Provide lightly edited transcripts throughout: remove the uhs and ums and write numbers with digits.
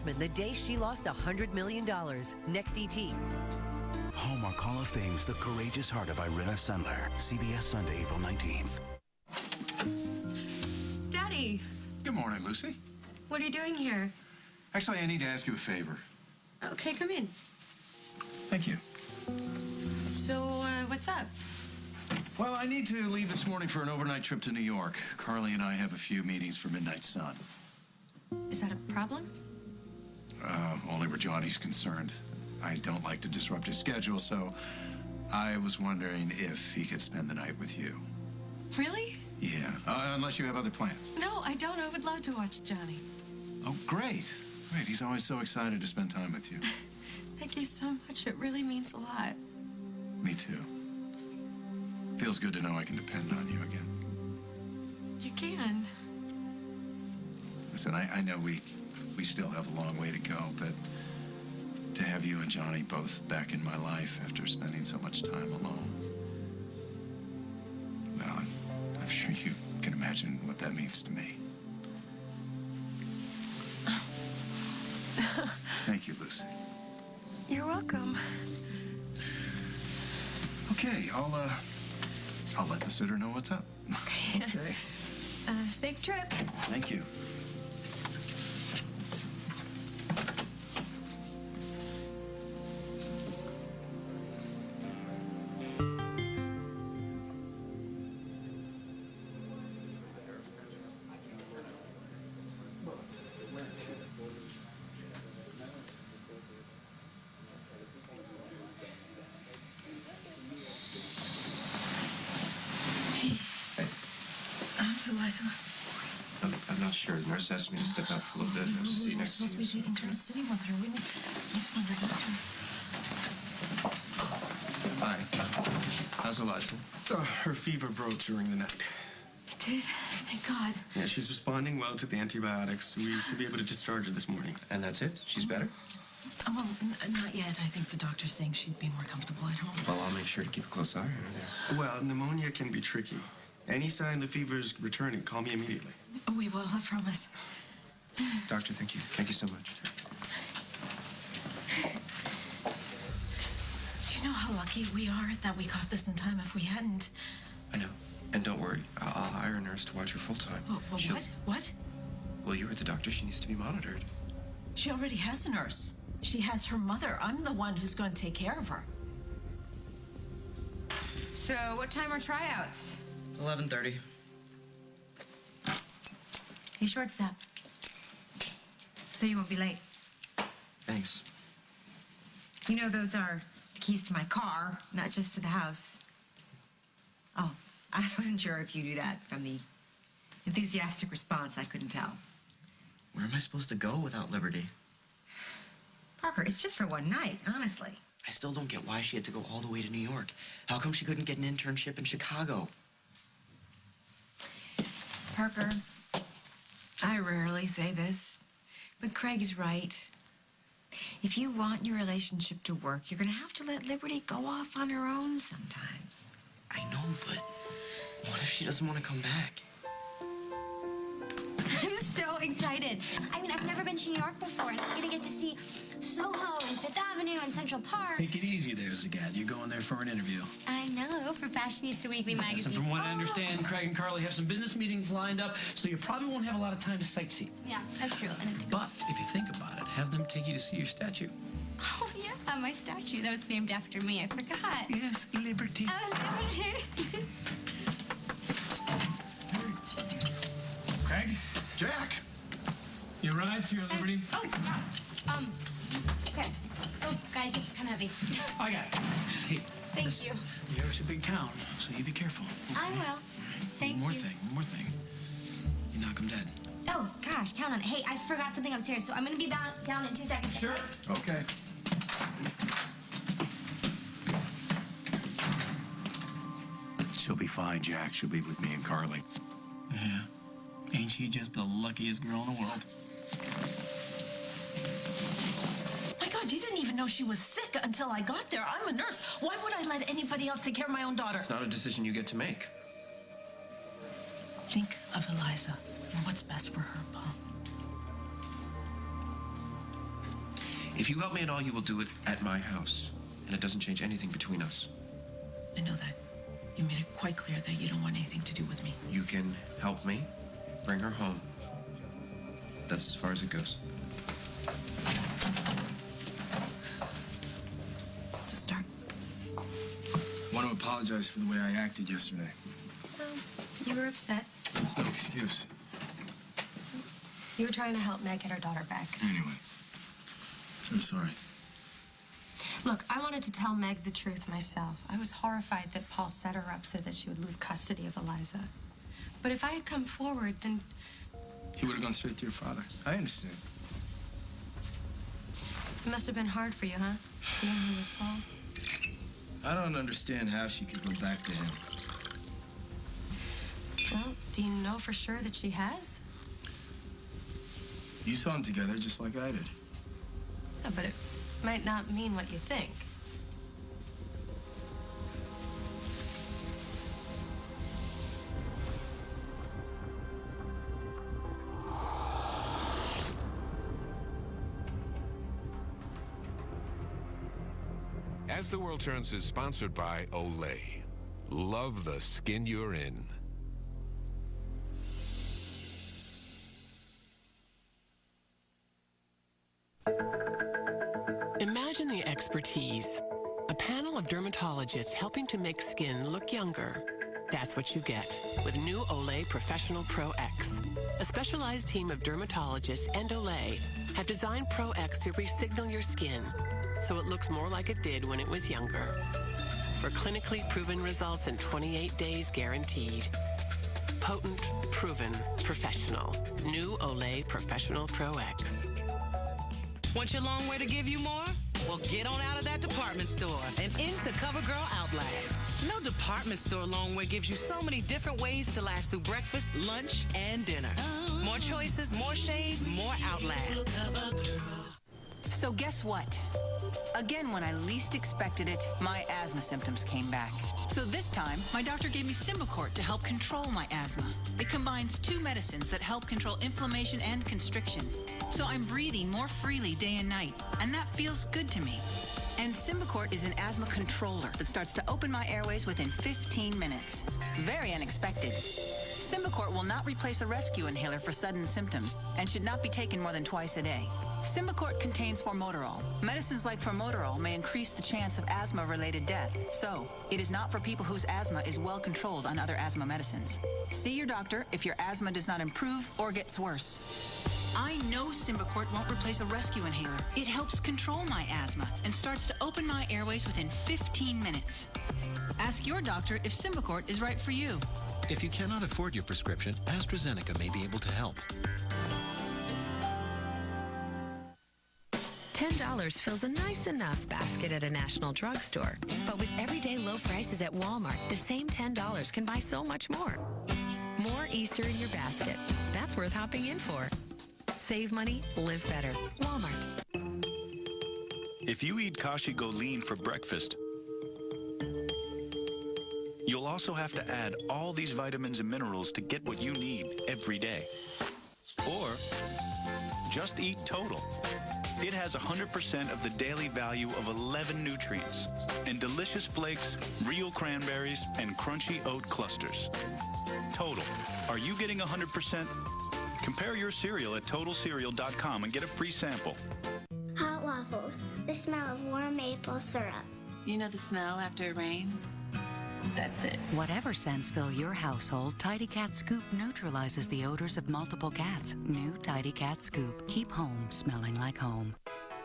investment the day she lost $100 million. Next ET. Hallmark Hall of Fame's The Courageous Heart of Irina Sendler. CBS Sunday, April 19th. Daddy! Good morning, Lucy. What are you doing here? Actually, I need to ask you a favor. Okay, come in. Thank you. So, what's up? Well, I need to leave this morning for an overnight trip to New York. Carly and I have a few meetings for Midnight Sun. Is that a problem? Only where Johnny's concerned. I don't like to disrupt his schedule, so I was wondering if he could spend the night with you. Really? Yeah, unless you have other plans. No, I don't. I would love to watch Johnny. Oh, great. Great, he's always so excited to spend time with you. Thank you so much. It really means a lot. Me too. Feels good to know I can depend on you again. You can. Listen, I know we still have a long way to go, but to have you and Johnny both back in my life after spending so much time alone, well, I'm sure you can imagine what that means to me. Thank you, Lucy. You're welcome. Okay, I'll let the sitter know what's up. Okay. Safe trip. Thank you. Eliza. I'm not sure. The nurse asked me to step out for a little bit. I was to see you next to you. We're supposed to be taking turns sitting with her. We need to find her doctor. Hi. How's Eliza? Her fever broke during the night. It did? Thank God. Yeah, she's responding well to the antibiotics. We should be able to discharge her this morning. And that's it? She's better? Oh, well, not yet. I think the doctor's saying she'd be more comfortable at home. Well, I'll make sure to keep a close eye on her there. Well, pneumonia can be tricky. Any sign the fever's returning, call me immediately. We will, I promise. Doctor, thank you. Thank you so much. Do you know how lucky we are that we caught this in time? If we hadn't... I know. And don't worry. I'll hire a nurse to watch her full time. Well, what? What? Well, you heard the doctor. She needs to be monitored. She already has a nurse. She has her mother. I'm the one who's going to take care of her. So, what time are tryouts? 11:30. Hey, shortstop. So you won't be late. Thanks. You know those are keys to my car, not just to the house. Oh, I wasn't sure if you knew that from the enthusiastic response. I couldn't tell. Where am I supposed to go without Liberty? Parker, it's just for one night, honestly. I still don't get why she had to go all the way to New York. How come she couldn't get an internship in Chicago? Parker, I rarely say this, but Craig is right. If you want your relationship to work, you're going to have to let Liberty go off on her own sometimes. I know, but what if she doesn't want to come back? I'm so excited. I mean, I've never been to New York before, and I'm gonna get to see Soho and Fifth Avenue and Central Park. Take it easy there, Zagat. You're going there for an interview. I know, for Fashionista Weekly Yes, magazine. and from what I understand, Craig and Carly have some business meetings lined up, so you probably won't have a lot of time to sightsee. Yeah, that's true. But if you think about it, have them take you to see your statue. Oh, yeah, my statue. That was named after me. I forgot. Yes, Liberty. Oh, Liberty. Craig? Jack! Your ride's here, Liberty. Okay. Oh, guys, this is kind of heavy. I got it. Hey, Thank you. New York's a big town, so you be careful. I will. Thank you. One more thing. You knock him dead. Oh, gosh, count on it. Hey, I forgot something upstairs, so I'm gonna be down in 2 seconds. Sure. Okay. She'll be fine, Jack. She'll be with me and Carly. Yeah. Ain't she just the luckiest girl in the world? My God, you didn't even know she was sick until I got there. I'm a nurse. Why would I let anybody else take care of my own daughter? It's not a decision you get to make. Think of Eliza and what's best for her, Paul. If you help me at all, you will do it at my house. And it doesn't change anything between us. I know that. You made it quite clear that you don't want anything to do with me. You can help me bring her home. That's as far as it goes. It's a start. I want to apologize for the way I acted yesterday. Well, you were upset. It's no excuse. You were trying to help Meg get her daughter back. Anyway, so sorry. Look, I wanted to tell Meg the truth myself. I was horrified that Paul set her up so that she would lose custody of Eliza. But if I had come forward, then... He would have gone straight to your father. I understand. It must have been hard for you, huh? Seeing him with Paul? I don't understand how she could go back to him. Well, do you know for sure that she has? You saw them together just like I did. Yeah, but it might not mean what you think. As the World Turns is sponsored by Olay. Love the skin you're in. Imagine the expertise. A panel of dermatologists helping to make skin look younger. That's what you get with new Olay Professional Pro X. A specialized team of dermatologists and Olay have designed Pro X to re-signal your skin so it looks more like it did when it was younger. For clinically proven results in 28 days guaranteed. Potent, proven, professional. New Olay Professional Pro X. Want your long way to give you more? Well, get on out of that department store and into CoverGirl Outlast. No department store long way gives you so many different ways to last through breakfast, lunch, and dinner. More choices, more shades, more Outlast. So guess what? Again, when I least expected it, my asthma symptoms came back. So this time, my doctor gave me Symbicort to help control my asthma. It combines 2 medicines that help control inflammation and constriction. So I'm breathing more freely day and night, and that feels good to me. And Symbicort is an asthma controller that starts to open my airways within 15 minutes. Very unexpected. Symbicort will not replace a rescue inhaler for sudden symptoms and should not be taken more than twice a day. Symbicort contains formoterol. Medicines like formoterol may increase the chance of asthma-related death, so it is not for people whose asthma is well controlled on other asthma medicines. See your doctor if your asthma does not improve or gets worse. I know Symbicort won't replace a rescue inhaler. It helps control my asthma and starts to open my airways within 15 minutes. Ask your doctor if Symbicort is right for you. If you cannot afford your prescription, AstraZeneca may be able to help. $10 fills a nice enough basket at a national drugstore. But with everyday low prices at Walmart, the same $10 can buy so much more. More Easter in your basket. That's worth hopping in for. Save money, live better. Walmart. If you eat Kashi Go Lean for breakfast, you'll also have to add all these vitamins and minerals to get what you need every day. Or just eat Total. It has 100% of the daily value of 11 nutrients and delicious flakes, real cranberries, and crunchy oat clusters. Total. Are you getting 100%? Compare your cereal at TotalCereal.com and get a free sample. Hot waffles. The smell of warm maple syrup. You know the smell after it rains? That's it. Whatever scents fill your household, Tidy Cat Scoop neutralizes the odors of multiple cats. New Tidy Cat Scoop. Keep home smelling like home.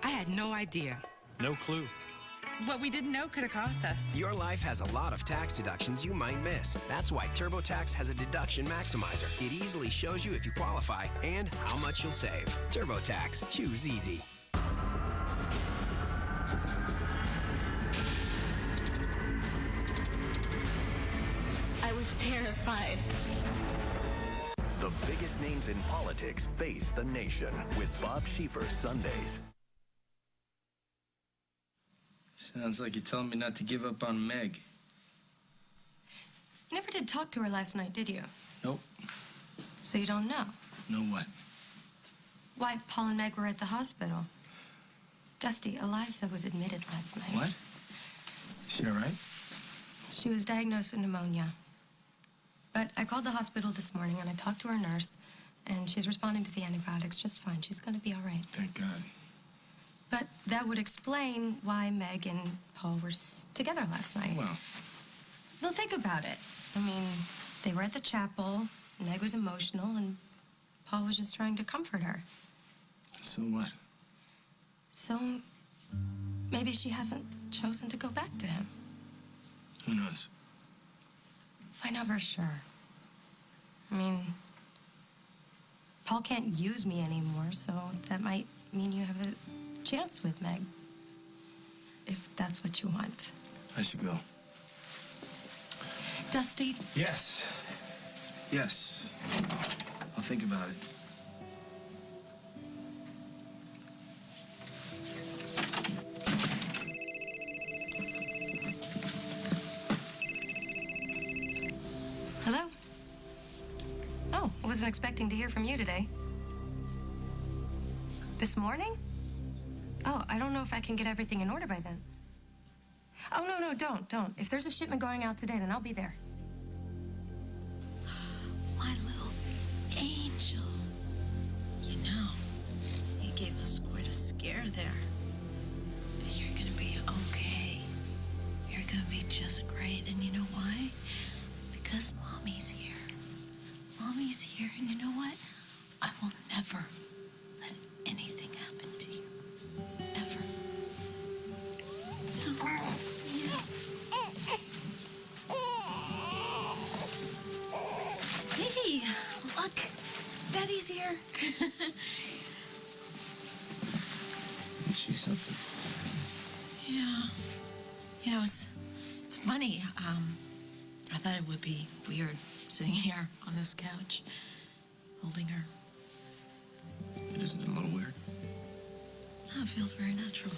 I had no idea. No clue. What we didn't know could have cost us. Your life has a lot of tax deductions you might miss. That's why TurboTax has a deduction maximizer. It easily shows you if you qualify and how much you'll save. TurboTax. Choose easy. I was terrified. The biggest names in politics face the nation with Bob Schieffer Sundays. Sounds like you're telling me not to give up on Meg. You never did talk to her last night, did you? Nope. So you don't know? Know what? Why Paul and Meg were at the hospital. Dusty, Eliza was admitted last night. What? Is she all right? She was diagnosed with pneumonia. But I called the hospital this morning and I talked to her nurse, and she's responding to the antibiotics just fine. She's going to be all right. Thank God. But that would explain why Meg and Paul were together last night. Well, think about it. I mean, they were at the chapel, Meg was emotional, and Paul was just trying to comfort her. So what? So maybe she hasn't chosen to go back to him. Who knows? Find out for sure. I mean, Paul can't use me anymore, so that might mean you have a chance with Meg. If that's what you want. I should go. Dusty? Yes. Yes. I'll think about it. Hello? Oh, I wasn't expecting to hear from you today. This morning? Oh, I don't know if I can get everything in order by then. Oh, no, don't. If there's a shipment going out today, then I'll be there. My little angel. You know, you gave us quite a scare there. But you're gonna be okay. You're gonna be just great. And you know why? Because Mommy's here. Mommy's here, and you know what? I will never let anything happen to you. Ever. Hey, look. Daddy's here. She's something. Yeah. You know, it's funny. I thought it would be weird sitting here on this couch, holding her. Isn't it a little weird? No, it feels very natural.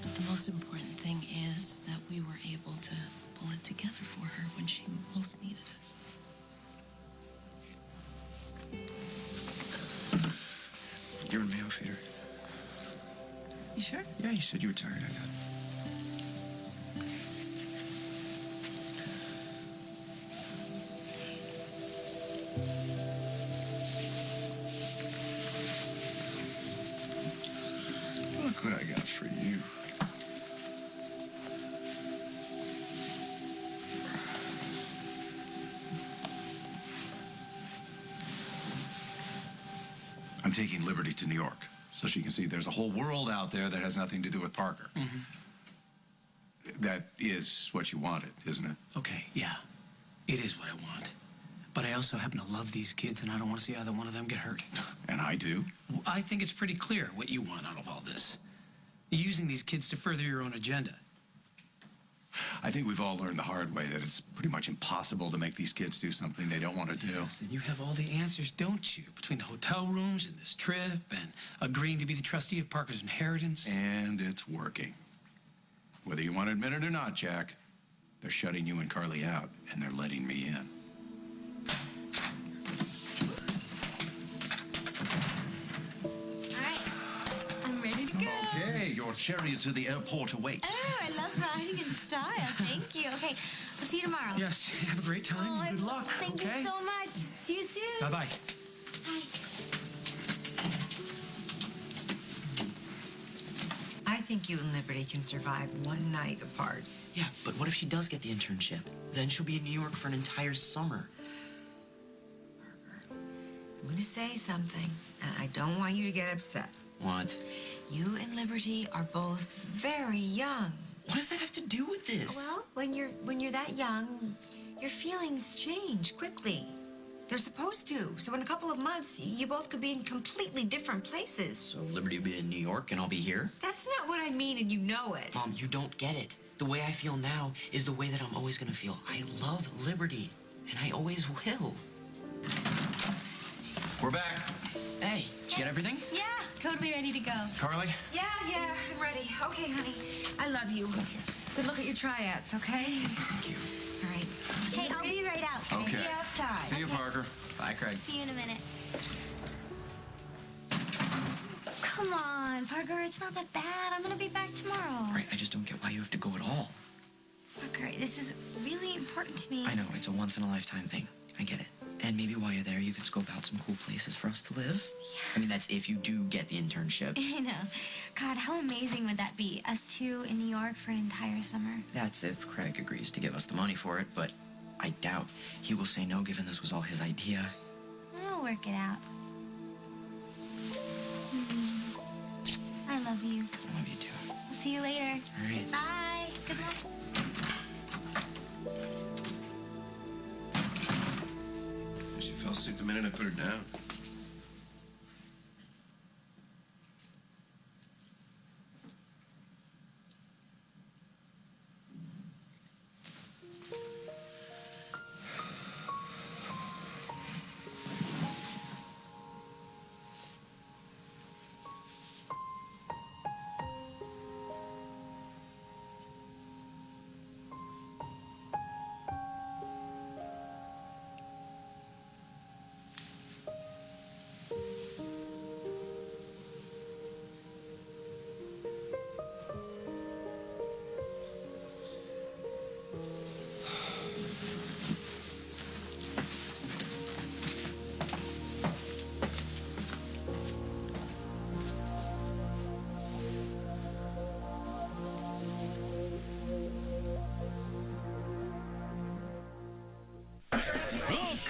But the most important thing is that we were able to pull it together for her when she most needed us. You're in Mayo Feeder. You sure? Yeah, you said you were tired. I got it. Look what I got for you. I'm taking Liberty to New York so she can see there's a whole world out there that has nothing to do with Parker. That is what you wanted, isn't it? Okay, yeah. It is what I want. But I also happen to love these kids, and I don't want to see either one of them get hurt. And I do? Well, I think it's pretty clear what you want out of all this. You're using these kids to further your own agenda. I think we've all learned the hard way that it's pretty much impossible to make these kids do something they don't want to do. Yes, and you have all the answers, don't you? Between the hotel rooms and this trip and agreeing to be the trustee of Parker's inheritance. And it's working. Whether you want to admit it or not, Jack, they're shutting you and Carly out, and they're letting me in. Okay, your chariot to the airport awaits. Oh, I love riding in style. Thank you. Okay, we'll see you tomorrow. Yes, have a great time. Oh, Good luck. Thank you so much. See you soon. Bye-bye. Bye. I think you and Liberty can survive one night apart. Yeah, but what if she does get the internship? Then she'll be in New York for an entire summer. I'm going to say something, and I don't want you to get upset. What? You and Liberty are both very young. What does that have to do with this? Well, when you're that young, your feelings change quickly. They're supposed to. So in a couple of months, you both could be in completely different places. So Liberty will be in New York and I'll be here? That's not what I mean, and you know it. Mom, you don't get it. The way I feel now is the way that I'm always gonna feel. I love Liberty, and I always will. We're back. Hey, did you get everything? Yeah, totally ready to go. Carly? Yeah, I'm ready. Okay, honey. I love you. Good luck at your tryouts, okay? Thank you. All right. Hey, I'll be right out. Okay. See you outside. See you, Parker. Bye, Craig. See you in a minute. Come on. on, Parker. It's not that bad. I'm gonna be back tomorrow. Right, I just don't get why you have to go at all. Parker, this is really important to me. I know, it's a once-in-a-lifetime thing. I get it. And maybe while you're there, you could scope out some cool places for us to live. Yeah. I mean, that's if you do get the internship. I know. God, how amazing would that be? Us two in New York for an entire summer. That's if Craig agrees to give us the money for it, but I doubt he will say no, given this was all his idea. We'll work it out. I love you. I love you, too. I'll see you later. All right. Bye. Good luck. She fell asleep the minute I put her down.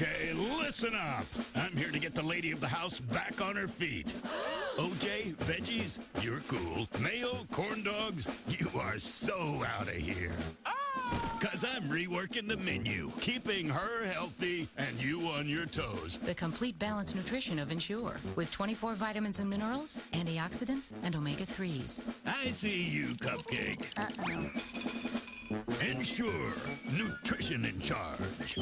Okay, listen up. I'm here to get the lady of the house back on her feet. OJ, veggies, you're cool. Mayo, corn dogs, you are so out of here. Because I'm reworking the menu, keeping her healthy and you on your toes. The complete balanced nutrition of Ensure, with 24 vitamins and minerals, antioxidants, and omega-3s. I see you, Cupcake. Ensure, nutrition in charge.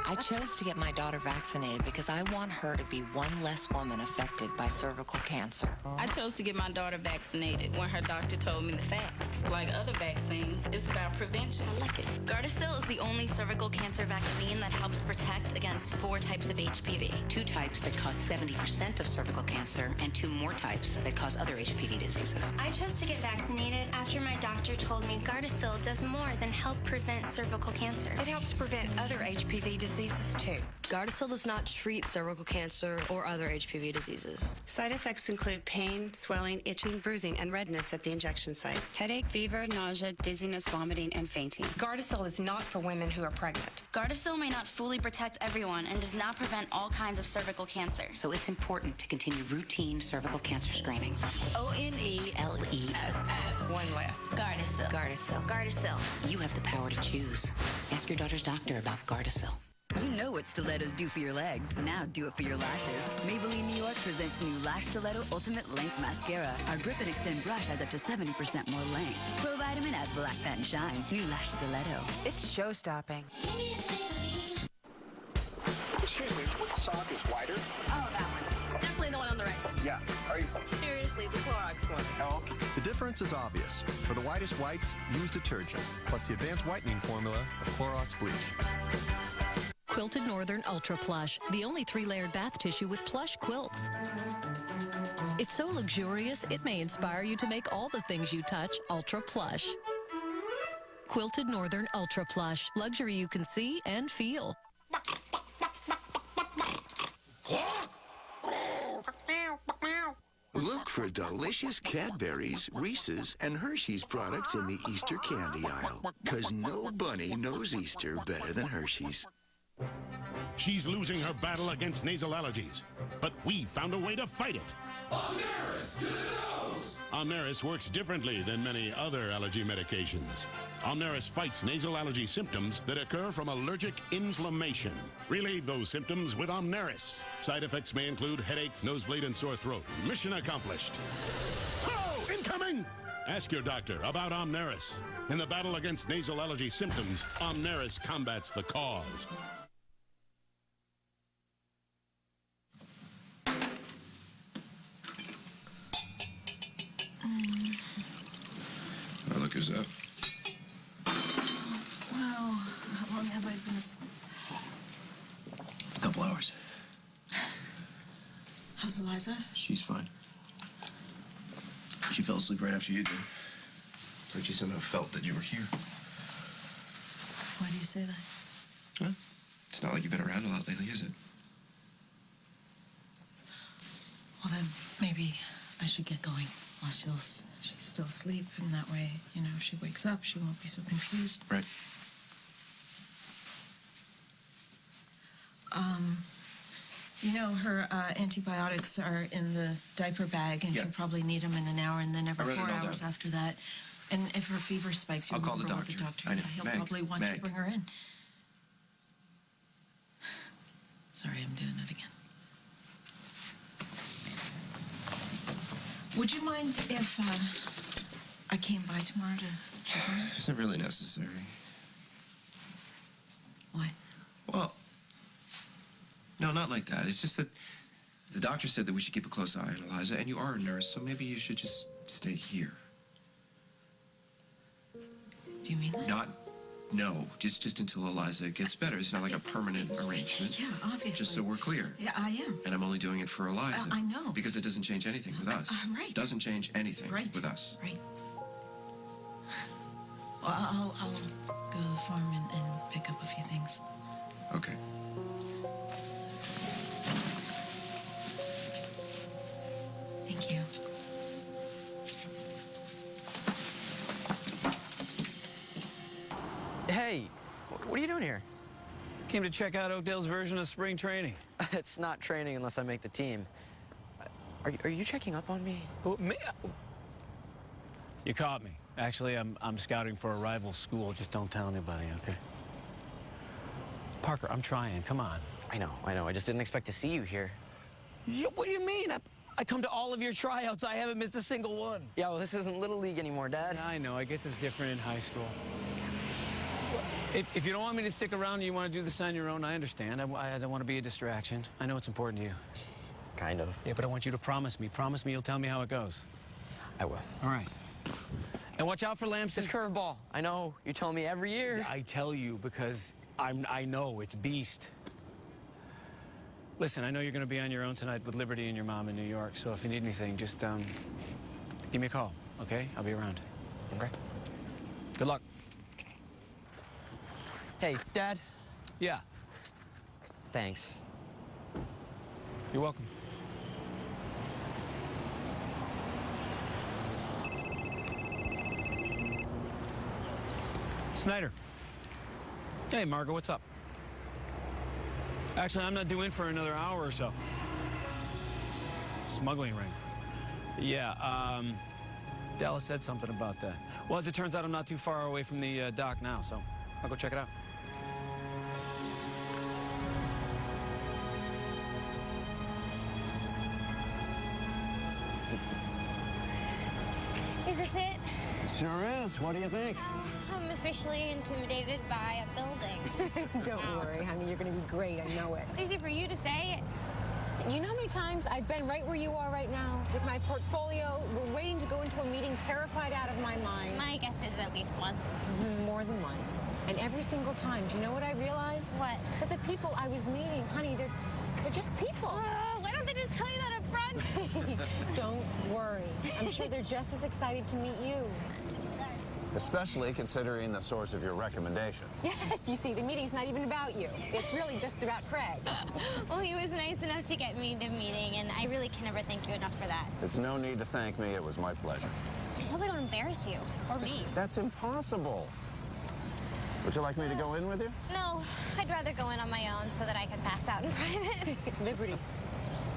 I chose to get my daughter vaccinated because I want her to be one less woman affected by cervical cancer. I chose to get my daughter vaccinated when her doctor told me the facts. Like other vaccines, it's about prevention. I like it. Gardasil is the only cervical cancer vaccine that helps protect against 4 types of HPV. 2 types that cause 70% of cervical cancer, and 2 more types that cause other HPV diseases. I chose to get vaccinated after my doctor told me Gardasil does more than help prevent cervical cancer. It helps prevent other HPV diseases too. Gardasil does not treat cervical cancer or other HPV diseases. Side effects include pain, swelling, itching, bruising, and redness at the injection site. Headache, fever, nausea, dizziness, vomiting, and fainting. Gardasil is not for women who are pregnant. Gardasil may not fully protect everyone and does not prevent all kinds of cervical cancer. So it's important to continue routine cervical cancer screenings. ONELES. One less. Gardasil. Gardasil. Gardasil. You have the power to choose. Ask your daughter's doctor about Gardasil. You know what stilettos do for your legs. Now do it for your lashes. Maybelline New York presents new Lash Stiletto Ultimate Length Mascara. Our grip and extend brush has up to 70% more length. Pro Vitamin adds black fat and shine. New Lash Stiletto. It's show-stopping. Excuse me, what sock is wider? Oh, that one. Definitely the one on the right. Yeah. Are you? Seriously, the Clorox one. Oh, okay. The difference is obvious. For the whitest whites, use detergent, plus the advanced whitening formula of Clorox bleach. Quilted Northern Ultra Plush, the only 3-layered bath tissue with plush quilts. It's so luxurious, it may inspire you to make all the things you touch ultra plush. Quilted Northern Ultra Plush, luxury you can see and feel. Look for delicious Cadbury's, Reese's, and Hershey's products in the Easter candy aisle. Because no bunny knows Easter better than Hershey's. She's losing her battle against nasal allergies, but we found a way to fight it. Omneris to the nose! Omneris works differently than many other allergy medications. Omneris fights nasal allergy symptoms that occur from allergic inflammation. Relieve those symptoms with Omneris. Side effects may include headache, nosebleed, and sore throat. Mission accomplished. Oh, incoming! Ask your doctor about Omneris. In the battle against nasal allergy symptoms, Omneris combats the cause. Well, look who's up. Wow. How long have I been asleep? A couple hours. How's Eliza? She's fine. She fell asleep right after you did. It's like she somehow felt that you were here. Why do you say that? Huh? It's not like you've been around a lot lately, is it? Well, then maybe I should get going while she's still asleep, and that way, you know, if she wakes up, she won't be so confused. Right. You know, her antibiotics are in the diaper bag, and she'll probably need them in an hour, and then every 4 hours after that. And if her fever spikes, you'll call the remember what doctor. the doctor. I know. He'll Meg, probably want you Meg. to bring her in. Sorry, I'm doing it again. Would you mind if I came by tomorrow to check on her? It's not really necessary. Why? Well, no, not like that. It's just that the doctor said that we should keep a close eye on Eliza, and you are a nurse, so maybe you should just stay here. Do you mean that? No, just until Eliza gets better. It's not like a permanent arrangement. Yeah, obviously. Just so we're clear. Yeah, I am. And I'm only doing it for Eliza. I know. Because it doesn't change anything with us. Right. Doesn't change anything with us. Right. Well, I'll go to the farm and pick up a few things. Okay. Thank you. Hey, what are you doing here? Came to check out Oakdale's version of spring training. It's not training unless I make the team. Are you checking up on me? Me? You caught me. Actually, I'm scouting for a rival school. Just don't tell anybody, okay? Parker, I'm trying. Come on. I know. I just didn't expect to see you here. What do you mean? I come to all of your tryouts. I haven't missed a single one. Yeah, well, this isn't Little League anymore, Dad. I know. I guess it's different in high school. If you don't want me to stick around and you want to do this on your own, I understand. I don't want to be a distraction. I know it's important to you. Kind of. Yeah, but I want you to promise me. Promise me you'll tell me how it goes. I will. All right. And watch out for Lamson. It's curveball. I know. You tell me every year. I tell you because I know it's beast. Listen, I know you're going to be on your own tonight with Liberty and your mom in New York, so if you need anything, just give me a call, okay? I'll be around. Okay. Good luck. Hey, Dad? Yeah. Thanks. You're welcome. Snyder. Hey, Margot, what's up? Actually, I'm not due in for another hour or so. Smuggling ring. Yeah, Dallas said something about that. Well, as it turns out, I'm not too far away from the dock now, so I'll go check it out. Is this it? Sure is. What do you think? I'm officially intimidated by a building. Don't worry, honey. You're going to be great. I know it. It's easy for you to say. You know how many times I've been right where you are right now with my portfolio? We're waiting to go into a meeting, terrified out of my mind. My guess is at least once. More than once. And every single time, do you know what I realized? What? That the people I was meeting, honey, they're just people. Why don't they just tell you that up front? Don't worry. I'm sure they're just as excited to meet you. Especially considering the source of your recommendation. Yes, you see, the meeting's not even about you. It's really just about Craig. Well, he was nice enough to get me the meeting, and I really can never thank you enough for that. It's no need to thank me. It was my pleasure. Just hope I don't embarrass you, or me. That's impossible. Would you like me to go in with you? No, I'd rather go in on my own so that I can pass out in private. Liberty,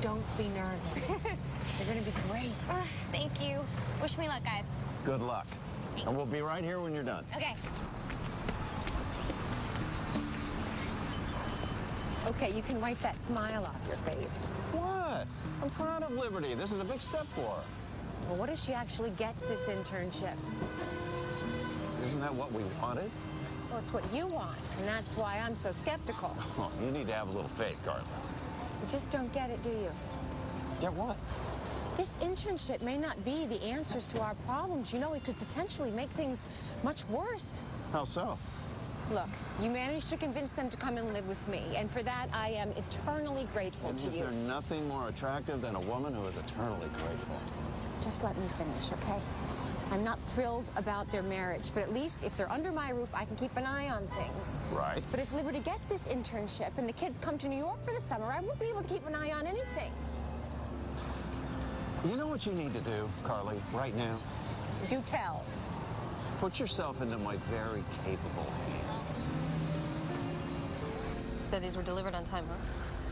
don't be nervous. They're going to be great. Thank you. Wish me luck, guys. Good luck. And we'll be right here when you're done. Okay. Okay, you can wipe that smile off your face. What? I'm proud of Liberty. This is a big step for her. Well, what if she actually gets this internship? Isn't that what we wanted? Well, it's what you want, and that's why I'm so skeptical. Oh, you need to have a little faith, Garth. You just don't get it, do you? Get what? This internship may not be the answers to our problems. You know, it could potentially make things much worse. How so? Look, you managed to convince them to come and live with me, and for that, I am eternally grateful to you. Is there nothing more attractive than a woman who is eternally grateful? just let me finish, okay? I'm not thrilled about their marriage, but at least if they're under my roof, I can keep an eye on things. Right. But if Liberty gets this internship and the kids come to New York for the summer, I won't be able to keep an eye on anything. You know what you need to do, Carly, right now? Do tell. Put yourself into my very capable hands. So these were delivered on time, huh?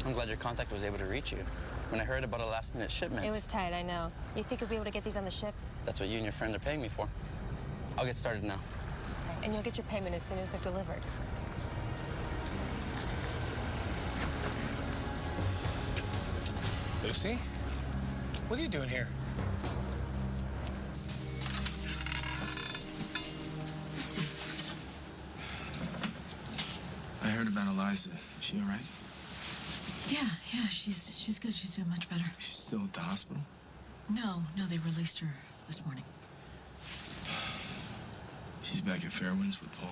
I'm glad your contact was able to reach you. When I heard about a last-minute shipment... It was tight, I know. You think you'll be able to get these on the ship? That's what you and your friend are paying me for. I'll get started now. Okay. And you'll get your payment as soon as they're delivered. Lucy? What are you doing here? Lucy. I heard about Eliza. Is she all right? Yeah, she's good. She's doing much better. She's still at the hospital? No, they released her this morning. She's back at Fairwinds with Paul?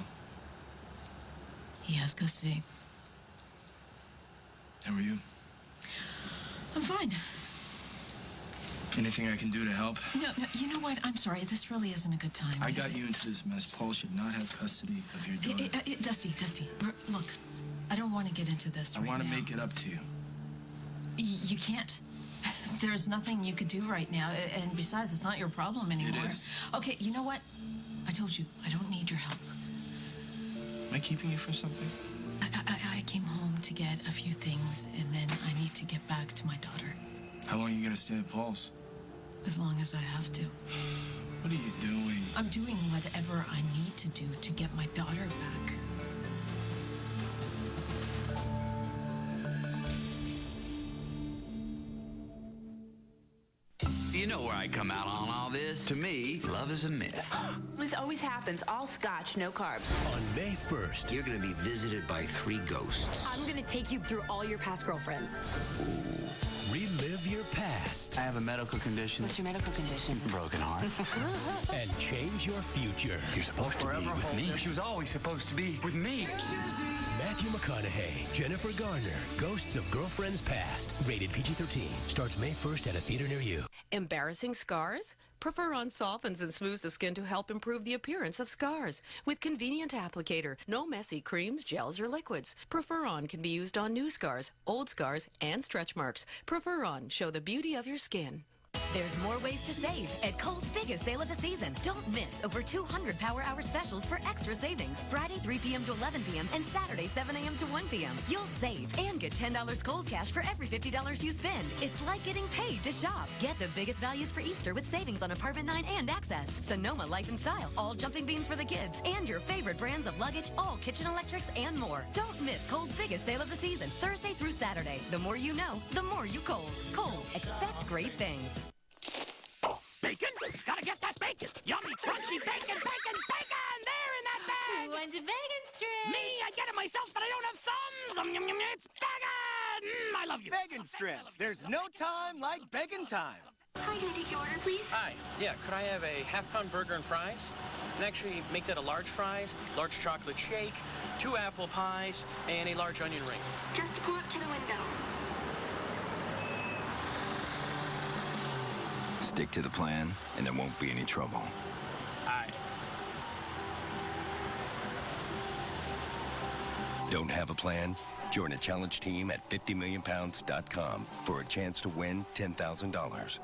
He has custody. How are you? I'm fine. Anything I can do to help? No, you know what? I'm sorry. This really isn't a good time. I got you into this mess. Paul should not have custody of your daughter. Dusty, look, I don't want to get into this right now. I want to make it up to you. You can't. There's nothing you could do right now. And besides, it's not your problem anymore. It is. Okay, you know what? I told you, I don't need your help. Am I keeping you from something? I came home to get a few things, and then I need to get back to my daughter. How long are you going to stay at Paul's? As long as I have to. What are you doing? I'm doing whatever I need to do to get my daughter back. You know where I come out on all this. To me, love is a myth. This always happens. All scotch, no carbs. On May 1st, you're going to be visited by 3 ghosts. I'm going to take you through all your past girlfriends. Relive your past. I have a medical condition. What's your medical condition? Broken heart. And change your future. You're supposed to be with me. She was always supposed to be with me. Matthew McConaughey, Jennifer Garner, Ghosts of Girlfriends Past. Rated PG-13. Starts May 1st at a theater near you. Embarrassing scars? Preferon softens and smooths the skin to help improve the appearance of scars. With convenient applicator, no messy creams, gels, or liquids. Preferon can be used on new scars, old scars, and stretch marks. Preferon, show the beauty of your skin. There's more ways to save at Kohl's biggest sale of the season. Don't miss over 200 Power Hour specials for extra savings. Friday, 3 p.m. to 11 p.m. and Saturday, 7 a.m. to 1 p.m. You'll save and get $10 Kohl's cash for every $50 you spend. It's like getting paid to shop. Get the biggest values for Easter with savings on Apartment 9 and Access. Sonoma Life and Style, all jumping beans for the kids, and your favorite brands of luggage, all kitchen electrics, and more. Don't miss Kohl's biggest sale of the season, Thursday through Saturday. The more you know, the more you Kohl's. Kohl's, expect great things. Bacon? Gotta get that bacon! Yummy, crunchy bacon, bacon, bacon! There in that bag! Who wants a bacon strip? Me, I get it myself, but I don't have some! Yum, yum, yum, it's bacon! I love you. Bacon strips. There's no time like bacon time. Hi, can I take your order, please? Hi. Yeah, could I have a half-pound burger and fries? And actually, make that a large fries, large chocolate shake, 2 apple pies, and a large onion ring. Just pull up to the window. Stick to the plan, and there won't be any trouble. Aye. Don't have a plan? Join a challenge team at 50millionpounds.com for a chance to win $10,000.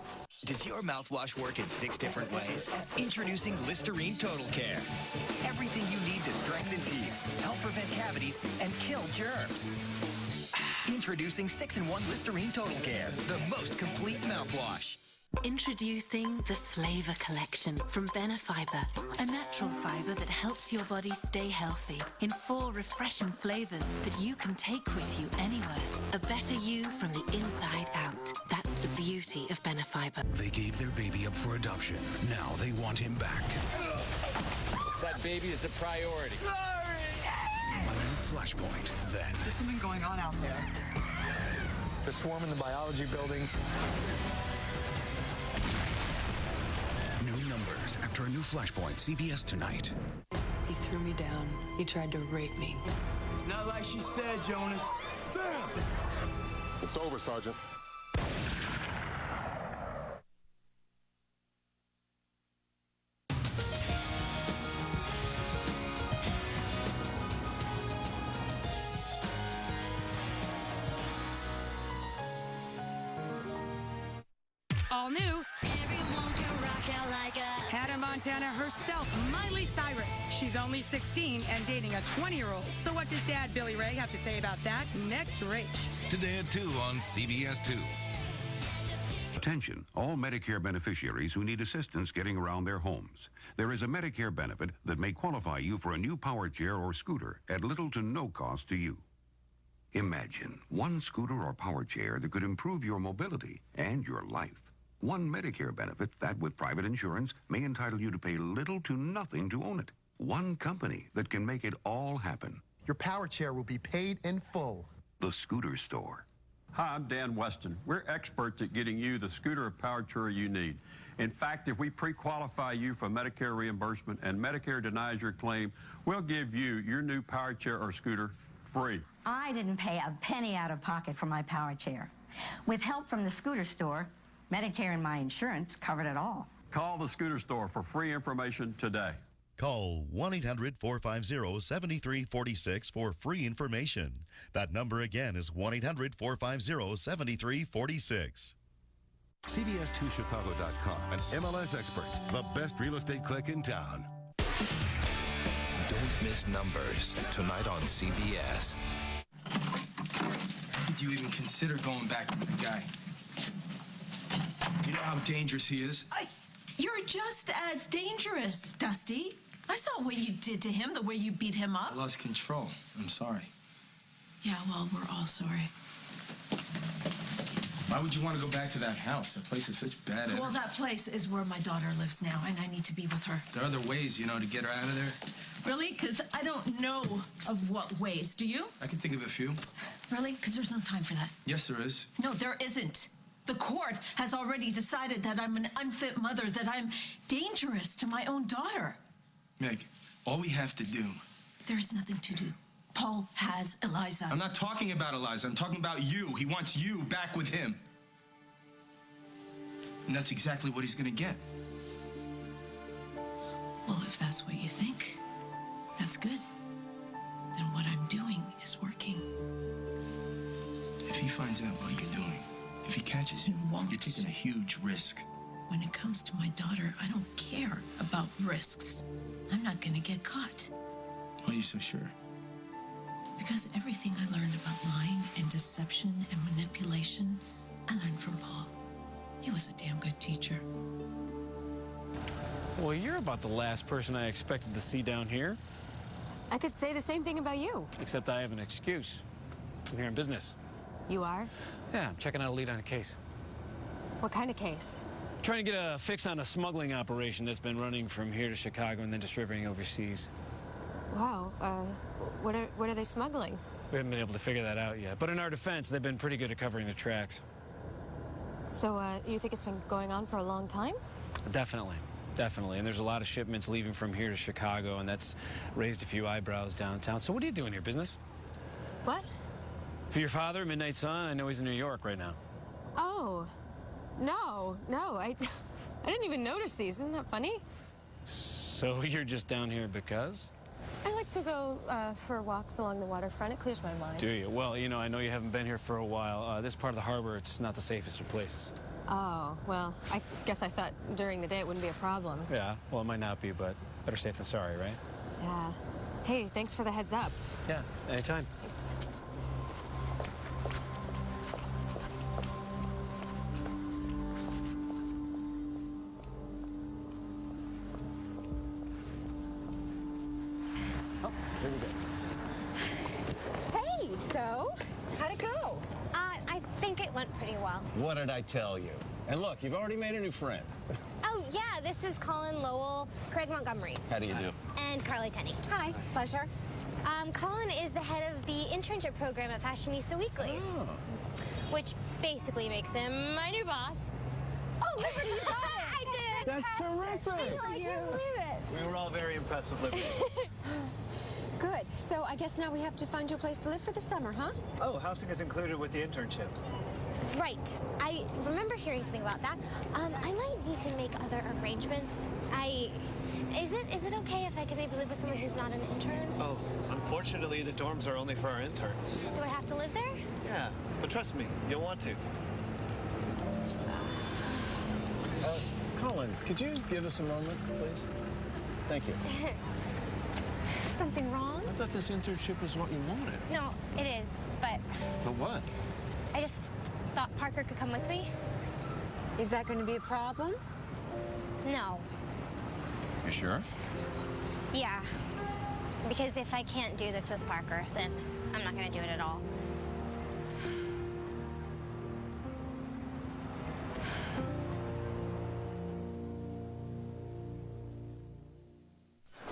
Does your mouthwash work in 6 different ways? Introducing Listerine Total Care. Everything you need to strengthen teeth, help prevent cavities, and kill germs. Introducing 6-in-1 Listerine Total Care, the most complete mouthwash. Introducing the Flavor Collection from Benefiber, a natural fiber that helps your body stay healthy in 4 refreshing flavors that you can take with you anywhere. A better you from the inside out. That's the beauty of Benefiber. They gave their baby up for adoption. Now they want him back. That baby is the priority. A new Flashpoint, then. There's something going on out there. The swarm in the biology building. New numbers after a new Flashpoint, CBS tonight. He threw me down. He tried to rape me. It's not like she said, Jonas. Sam! It's over, Sergeant. all new. Hannah Montana herself, Miley Cyrus. She's only 16 and dating a 20-year-old. So what does Dad Billy Ray have to say about that? Next, Rach. Today at 2 on CBS 2. Attention, all Medicare beneficiaries who need assistance getting around their homes. There is a Medicare benefit that may qualify you for a new power chair or scooter at little to no cost to you. Imagine one scooter or power chair that could improve your mobility and your life. One Medicare benefit that, with private insurance, may entitle you to pay little to nothing to own it. One company that can make it all happen. Your power chair will be paid in full. The Scooter Store. Hi, I'm Dan Weston. We're experts at getting you the scooter or power chair you need. In fact, if we pre-qualify you for Medicare reimbursement and Medicare denies your claim, we'll give you your new power chair or scooter free. I didn't pay a penny out of pocket for my power chair. With help from the Scooter Store, Medicare and my insurance covered it all. Call the Scooter Store for free information today. Call 1-800-450-7346 for free information. That number again is 1-800-450-7346. CBS2Chicago.com and MLS experts, the best real estate click in town. Don't miss Numbers tonight on CBS. Did you even consider going back with the guy? You know how dangerous he is? You're just as dangerous, Dusty. I saw what you did to him, the way you beat him up. I lost control. I'm sorry. Yeah, well, we're all sorry. Why would you want to go back to that house? That place is such bad energy. Well, that place is where my daughter lives now, and I need to be with her. There are other ways, to get her out of there. Really? Because I don't know of what ways. Do you? I can think of a few. Really? Because there's no time for that. Yes, there is. No, there isn't. The court has already decided that I'm an unfit mother, that I'm dangerous to my own daughter. Meg, all we have to do... There is nothing to do. Paul has Eliza. I'm not talking about Eliza. I'm talking about you. He wants you back with him. And that's exactly what he's going to get. Well, if that's what you think, that's good. Then what I'm doing is working. If he finds out what you're doing, if he catches you, you're taking a huge risk. When it comes to my daughter, I don't care about risks. I'm not going to get caught. Why are you so sure? Because everything I learned about lying and deception and manipulation, I learned from Paul. He was a damn good teacher. Well, you're about the last person I expected to see down here. I could say the same thing about you. Except I have an excuse. I'm here in business. You are? Yeah, I'm checking out a lead on a case. What kind of case? Trying to get a fix on a smuggling operation that's been running from here to Chicago and then distributing overseas. Wow. What are they smuggling? We haven't been able to figure that out yet. But in our defense, they've been pretty good at covering the tracks. So, you think it's been going on for a long time? Definitely. Definitely. And there's a lot of shipments leaving from here to Chicago, and that's raised a few eyebrows downtown. So what do you do in your business? What? For your father, Midnight Sun, I know he's in New York right now. Oh. No. I didn't even notice these. Isn't that funny? So you're just down here because? I like to go for walks along the waterfront. It clears my mind. Do you? Well, I know you haven't been here for a while. This part of the harbor, it's not the safest of places. Oh, well, I guess I thought during the day it wouldn't be a problem. Yeah, well, it might not be, but better safe than sorry, right? Yeah. Hey, thanks for the heads up. Yeah, anytime. Thanks. Hey, so, how'd it go? I think it went pretty well. What did I tell you? And look, you've already made a new friend. Oh, yeah, this is Colin Lowell, Craig Montgomery. How do you do? And Carly Tenney. Hi, pleasure. Colin is the head of the internship program at Fashionista Weekly. Oh. Which basically makes him my new boss. Oh, Liberty, you got it! I did! That's terrific! I can't believe it. We were all very impressed with Liberty. Good. So I guess now we have to find you a place to live for the summer, huh? Oh, housing is included with the internship. Right. I remember hearing something about that. I might need to make other arrangements. Is it okay if I could maybe live with someone who's not an intern? Oh, unfortunately, the dorms are only for our interns. Do I have to live there? Yeah, but trust me, you'll want to. Colin, could you give us a moment, please? Thank you. Something wrong? I thought this internship was what you wanted. No, it is, but But what? I just thought Parker could come with me. Is that going to be a problem? No. You sure? Yeah. Because if I can't do this with Parker, then I'm not going to do it at all.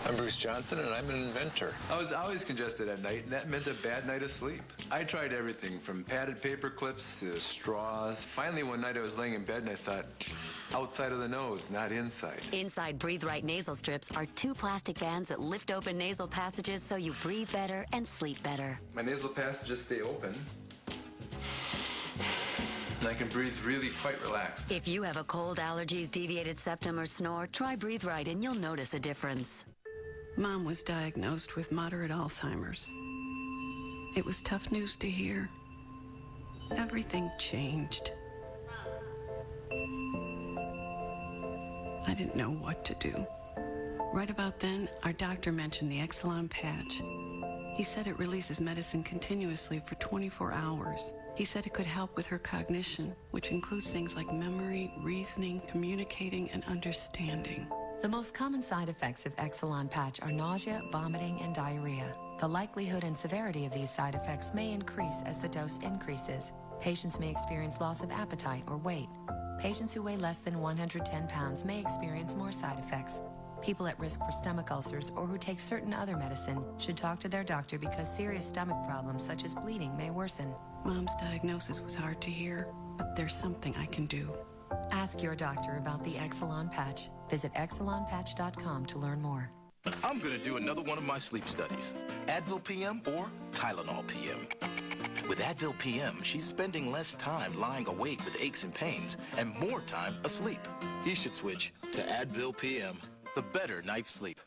I'm Bruce Johnson, and I'm an inventor. I was always congested at night, and that meant a bad night of sleep. I tried everything from padded paper clips to straws. Finally, one night I was laying in bed, and I thought, outside of the nose, not inside. Inside Breathe Right nasal strips are 2 plastic bands that lift open nasal passages so you breathe better and sleep better. My nasal passages stay open, and I can breathe really quite relaxed. If you have a cold, allergies, deviated septum, or snore, try Breathe Right and you'll notice a difference. Mom was diagnosed with moderate Alzheimer's. It was tough news to hear. Everything changed. I didn't know what to do. Right about then, our doctor mentioned the Exelon Patch. He said it releases medicine continuously for 24 hours. He said it could help with her cognition, which includes things like memory, reasoning, communicating, and understanding. The most common side effects of Exelon Patch are nausea, vomiting, and diarrhea. The likelihood and severity of these side effects may increase as the dose increases. Patients may experience loss of appetite or weight. Patients who weigh less than 110 pounds may experience more side effects. People at risk for stomach ulcers or who take certain other medicine should talk to their doctor because serious stomach problems such as bleeding may worsen. Mom's diagnosis was hard to hear, but there's something I can do. Ask your doctor about the Exelon Patch. Visit exelonpatch.com to learn more. I'm gonna do another one of my sleep studies. Advil PM or Tylenol PM. With Advil PM, she's spending less time lying awake with aches and pains and more time asleep. He should switch to Advil PM, the better night's sleep.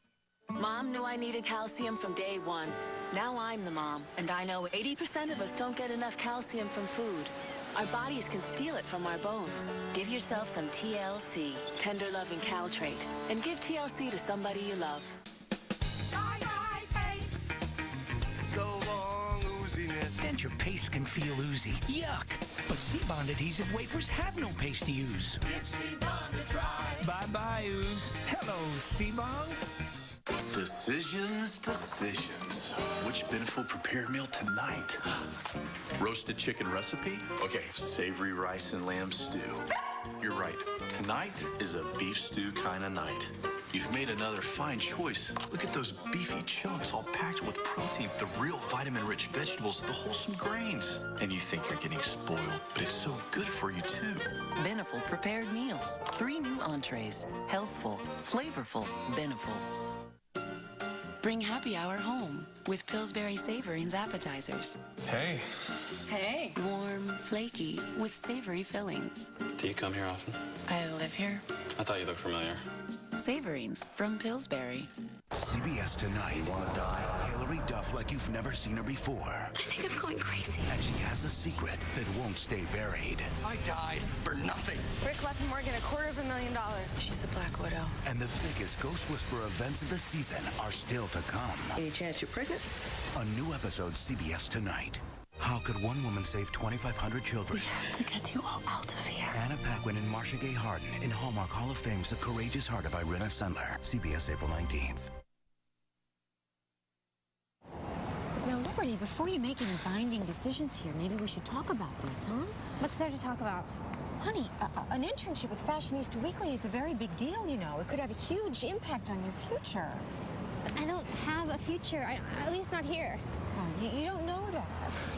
Mom knew I needed calcium from day one. Now I'm the mom, and I know 80% of us don't get enough calcium from food. Our bodies can steal it from our bones. Give yourself some TLC, Tender Loving Caltrate, and give TLC to somebody you love. So long, ooziness. And your paste can feel oozy. Yuck. But C-Bond adhesive wafers have no paste to use. Give C-Bond a try. Bye-bye, ooze. Hello, C-Bond. Decisions. Which Beneful prepared meal tonight? Roasted chicken recipe? Okay, savory rice and lamb stew. You're right. Tonight is a beef stew kind of night. You've made another fine choice. Look at those beefy chunks all packed with protein, the real vitamin-rich vegetables, the wholesome grains. And you think you're getting spoiled, but it's so good for you, too. Beneful prepared meals. 3 new entrees. Healthful, flavorful, Beneful. Bring happy hour home with Pillsbury Savorings appetizers. Hey. Hey. Warm, flaky, with savory fillings. Do you come here often? I live here. I thought you looked familiar. Savorings from Pillsbury. CBS Tonight. You want to die? Hilary Duff like you've never seen her before. I think I'm going crazy. And she has a secret that won't stay buried. I died for nothing. Rick left Morgan $250,000. She's a Black Widow. And the biggest Ghost Whisperer events of the season are still to come. Any chance you're pregnant? A new episode CBS Tonight. How could one woman save 2,500 children? We have to get you all out of here. Anna Paquin and Marcia Gay Harden in Hallmark Hall of Fame's The Courageous Heart of Irina Sendler. CBS April 19th. Now, Liberty, before you make any binding decisions here, maybe we should talk about this, huh? What's there to talk about? Honey, an internship with Fashionista Weekly is a very big deal, you know. It could have a huge impact on your future. I don't have a future, at least not here. Oh, you don't know that.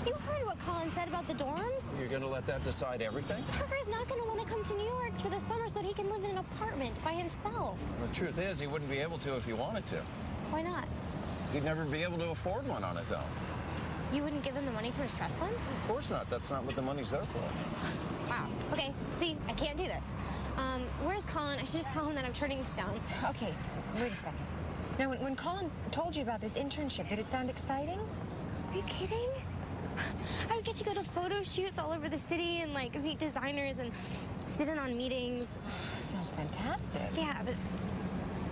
You heard what Colin said about the dorms? You're gonna let that decide everything? Parker's not going to want to come to New York for the summer so that he can live in an apartment by himself. The truth is, he wouldn't be able to if he wanted to. Why not? He'd never be able to afford one on his own. You wouldn't give him the money for his trust fund? Of course not. That's not what the money's there for. Wow. Okay, see, I can't do this. Where's Colin? I should just tell him that I'm turning this down. Okay, wait a second. Now, when Colin told you about this internship, did it sound exciting? Are you kidding? I would get to go to photo shoots all over the city and, like, meet designers and sit in on meetings. Sounds fantastic. Yeah, but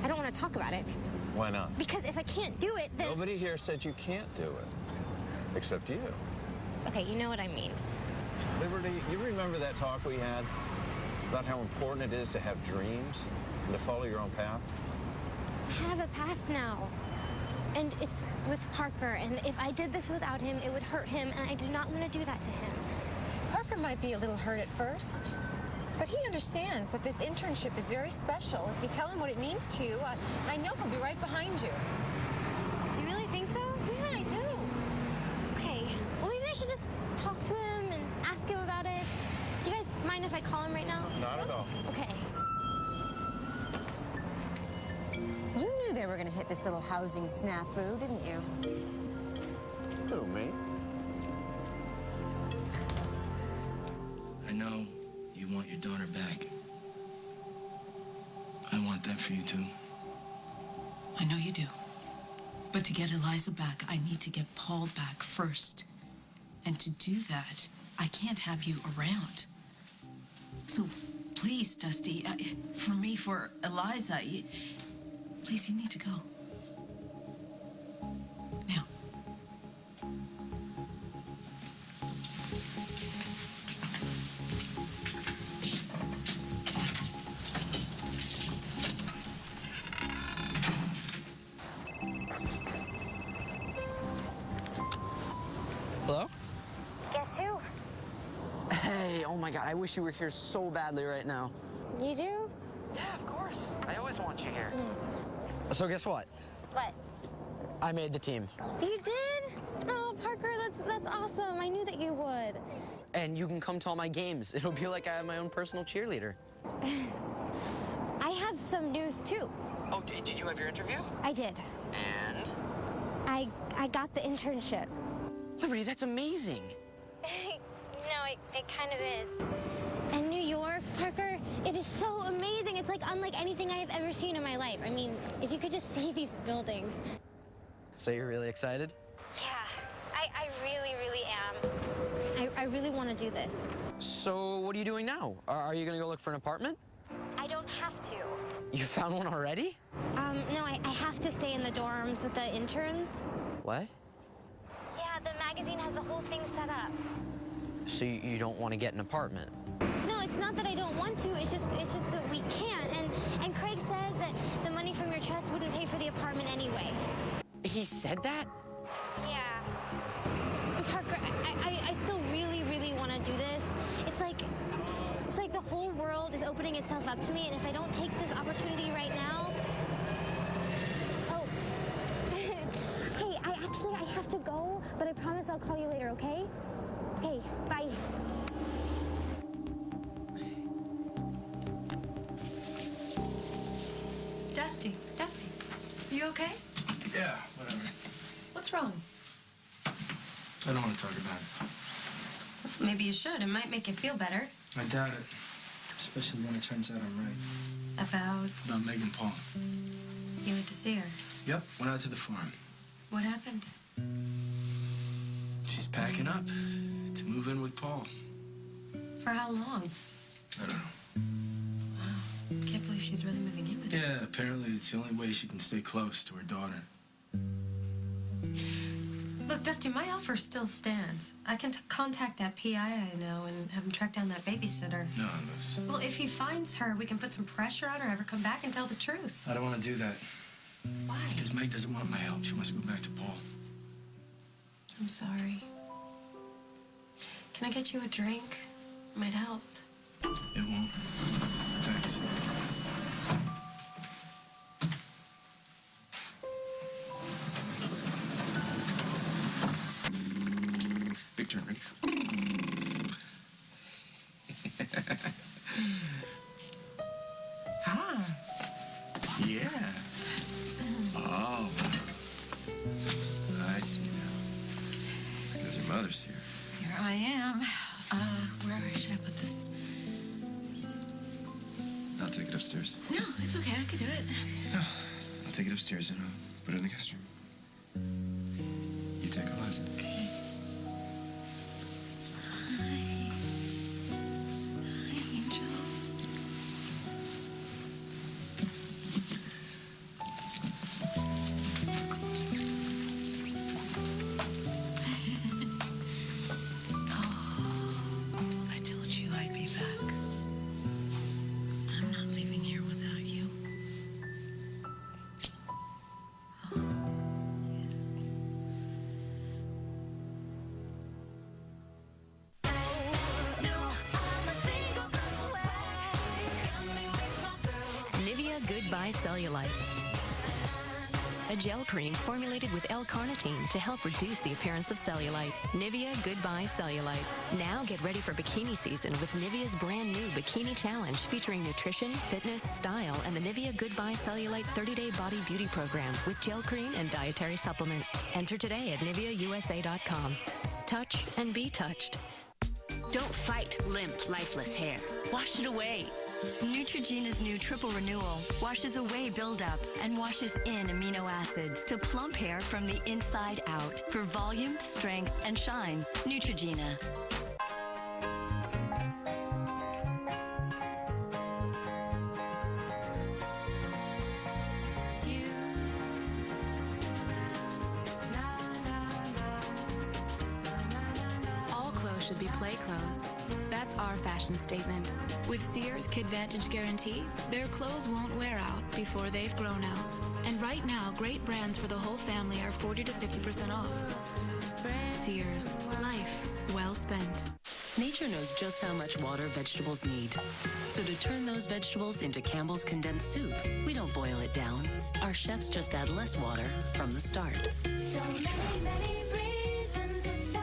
I don't want to talk about it. Why not? Because if I can't do it, then... Nobody here said you can't do it. Except you. Okay, you know what I mean. Liberty, you remember that talk we had about how important it is to have dreams and to follow your own path? I have a path now. And it's with Parker, and if I did this without him, it would hurt him, and I do not want to do that to him. Parker might be a little hurt at first, but he understands that this internship is very special. If you tell him what it means to you, I know he'll be right behind you. Do you really think so? Yeah, I do. Okay. Well, maybe I should just talk to him and ask him about it. Do you guys mind if I call him right now? Not at all. Okay. You knew they were going to hit this little housing snafu, didn't you? Who, me? I know you want your daughter back. I want that for you, too. I know you do. But to get Eliza back, I need to get Paul back first. And to do that, I can't have you around. So please, Dusty, for me, for Eliza, please, you need to go. Now. Hello? Guess who? Hey, oh my God, I wish you were here so badly right now. You do? Yeah, of course. I always want you here. So guess what? What? I made the team. You did? Oh, Parker, that's awesome. I knew that you would. And you can come to all my games. It'll be like I have my own personal cheerleader. I have some news, too. Oh, did you have your interview? I did. And? I got the internship. Liberty, that's amazing. It kind of is. And New York, Parker, it is so amazing. It's like unlike anything I have ever seen in my life. I mean, if you could just see these buildings. So you're really excited? Yeah, I really, really am. I really want to do this. So what are you doing now? Are you going to go look for an apartment? I don't have to. You found one already? No, I have to stay in the dorms with the interns. What? Yeah, the magazine has the whole thing set up. So you don't want to get an apartment? No, it's not that I don't want to. It's just that we can't. And Craig says that the money from your trust wouldn't pay for the apartment anyway. He said that? Yeah. Parker, I still really, really want to do this. It's like the whole world is opening itself up to me, and if I don't take this opportunity right now... Oh. Hey, I have to go, but I promise I'll call you later, okay? Okay, bye. Dusty, are you okay? Yeah, whatever. What's wrong? I don't want to talk about it. Maybe you should. It might make you feel better. I doubt it. Especially when it turns out I'm right. About Megan Paul. you went to see her. Yep, went out to the farm. What happened? She's packing up to move in with Paul. For how long? I don't know. Wow. Can't believe she's really moving in with you. Yeah, apparently it's the only way she can stay close to her daughter. Look, Dusty, my offer still stands. I can contact that PI I know and have him track down that babysitter. No, Liz. Well, if he finds her, we can put some pressure on her, have her come back and tell the truth. I don't want to do that. Why? Because Meg doesn't want my help. She wants to go back to Paul. I'm sorry. Can I get you a drink? It might help. It won't. Thanks. Big turn, ready? Ah. Yeah. Oh. I see now. It's because your mother's here. Here I am. Where should I put this? I'll take it upstairs. No, it's okay. I could do it. No, I'll take it upstairs and I'll put it in the guest room. You take Eliza. Okay. Hi, Angel. Goodbye Cellulite. A gel cream formulated with L-carnitine to help reduce the appearance of cellulite. Nivea Goodbye Cellulite. Now get ready for bikini season with Nivea's brand new Bikini Challenge featuring nutrition, fitness, style, and the Nivea Goodbye Cellulite 30-day body beauty program with gel cream and dietary supplement. Enter today at NiveaUSA.com. Touch and be touched. Don't fight limp, lifeless hair. Wash it away. Neutrogena's new triple renewal washes away buildup and washes in amino acids to plump hair from the inside out for volume, strength, and shine. Neutrogena. All clothes should be play clothes. That's our fashion statement. With Sears Kidvantage Guarantee, their clothes won't wear out before they've grown out. And right now, great brands for the whole family are 40 to 50% off. Sears. Life well spent. Nature knows just how much water vegetables need. So to turn those vegetables into Campbell's condensed soup, we don't boil it down. Our chefs just add less water from the start. So many reasons it's so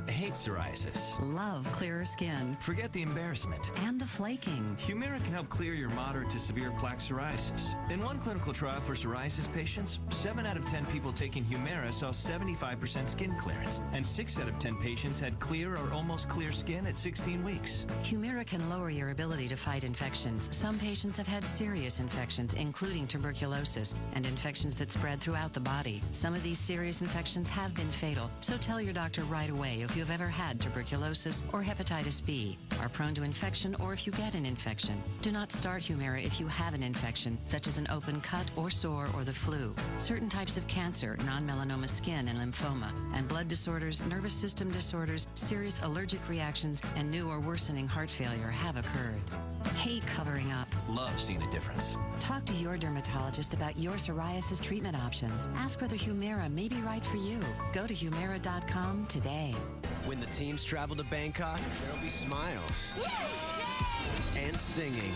I hate psoriasis. Love clearer skin. Forget the embarrassment. And the flaking. Humira can help clear your moderate to severe plaque psoriasis. In one clinical trial for psoriasis patients, 7 out of 10 people taking Humira saw 75% skin clearance, and 6 out of 10 patients had clear or almost clear skin at 16 weeks. Humira can lower your ability to fight infections. Some patients have had serious infections, including tuberculosis, and infections that spread throughout the body. Some of these serious infections have been fatal, so tell your doctor right away if you have ever had tuberculosis or hepatitis B, are prone to infection, or if you get an infection. Do not start Humira if you have an infection, such as an open cut or sore or the flu. Certain types of cancer, non-melanoma skin and lymphoma, and blood disorders, nervous system disorders, serious allergic reactions, and new or worsening heart failure have occurred. Hate covering up. Love seeing a difference. Talk to your dermatologist about your psoriasis treatment options. Ask whether Humira may be right for you. Go to Humira.com today. When the teams travel to Bangkok, there'll be smiles and singing.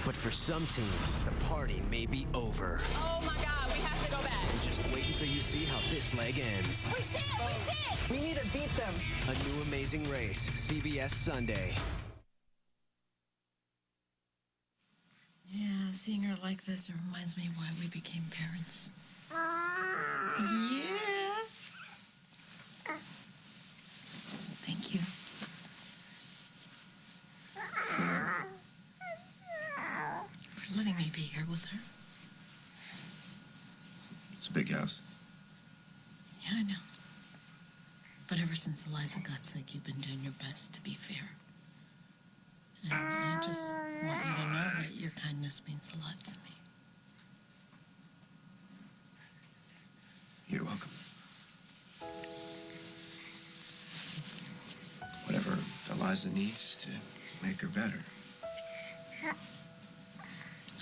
But for some teams, the party may be over. Oh my God, we have to go back. And just wait until you see how this leg ends. We see it, we see it. We need to beat them. A new amazing race, CBS Sunday. Yeah, seeing her like this reminds me why we became parents. Yeah. Thank you. For letting me be here with her. It's a big house. Yeah, I know. But ever since Eliza got sick, you've been doing your best to be fair. And I just want you to know that your kindness means a lot to me. You're welcome. Whatever Eliza needs to make her better.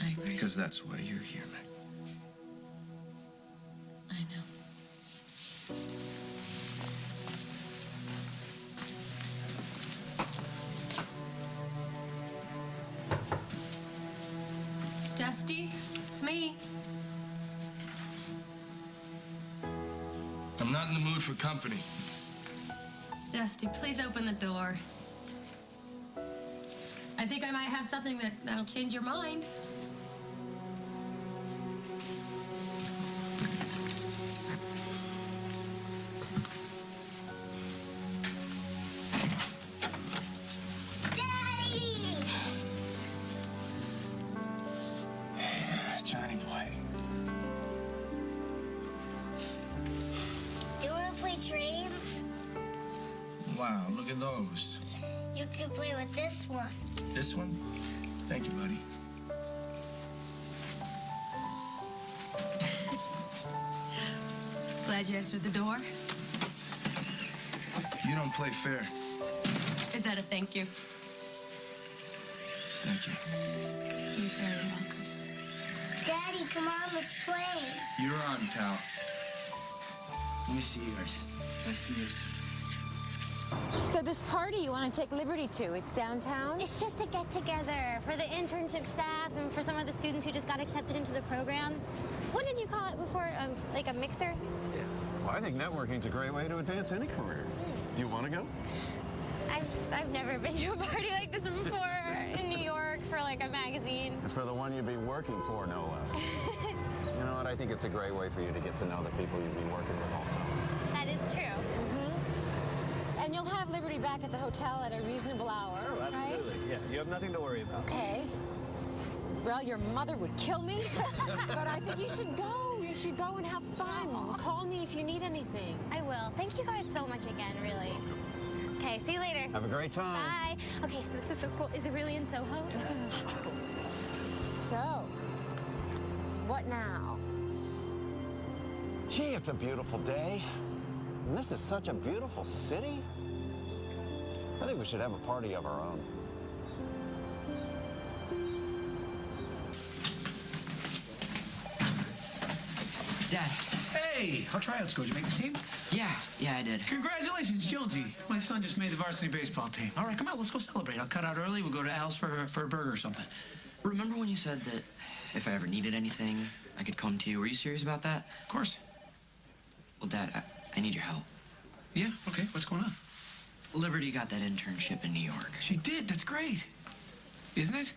I agree. Because that's why you're here, Meg. I know. Dusty, it's me. I'm not in the mood for company. Dusty, please open the door. I think I might have something that'll change your mind. Johnny boy. Do you want to play trains? Wow, look at those. You can play with this one. This one? Thank you, buddy. Glad you answered the door. You don't play fair. Is that a thank you? Thank you. You're very welcome. Daddy, come on, let's play. You're on, pal. Let me see yours. Let's see yours. So this party you want to take Liberty to, it's downtown? It's just a get-together for the internship staff and for some of the students who just got accepted into the program. What did you call it before? Like a mixer? Yeah. Well, I think networking's a great way to advance any career. Do you want to go? I've never been to a party like this before in New York for like a magazine. It's for the one you'd be working for, no less. You know what? I think it's a great way for you to get to know the people you'd be working with also. That is true. Mm-hmm. And you'll have Liberty back at the hotel at a reasonable hour, Oh, absolutely. right? Yeah, you have nothing to worry about. Okay. Well, your mother would kill me, but I think you should go. You should go and have fun. Call me if you need anything. I will. Thank you guys so much again, really. Okay, see you later. Have a great time. Bye. Okay, so this is so cool. Is it really in Soho? So, what now? Gee, it's a beautiful day. And this is such a beautiful city. I think we should have a party of our own. Dad. Hey, how tryouts go? Did you make the team? Yeah, I did. Congratulations, Jonesy. My son just made the varsity baseball team. All right, come on, let's go celebrate. I'll cut out early. We'll go to Al's for a burger or something. Remember when you said that if I ever needed anything, I could come to you? Were you serious about that? Of course. Well, Dad, I need your help. Yeah, okay, what's going on? Liberty got that internship in New York. She did, that's great. Isn't it?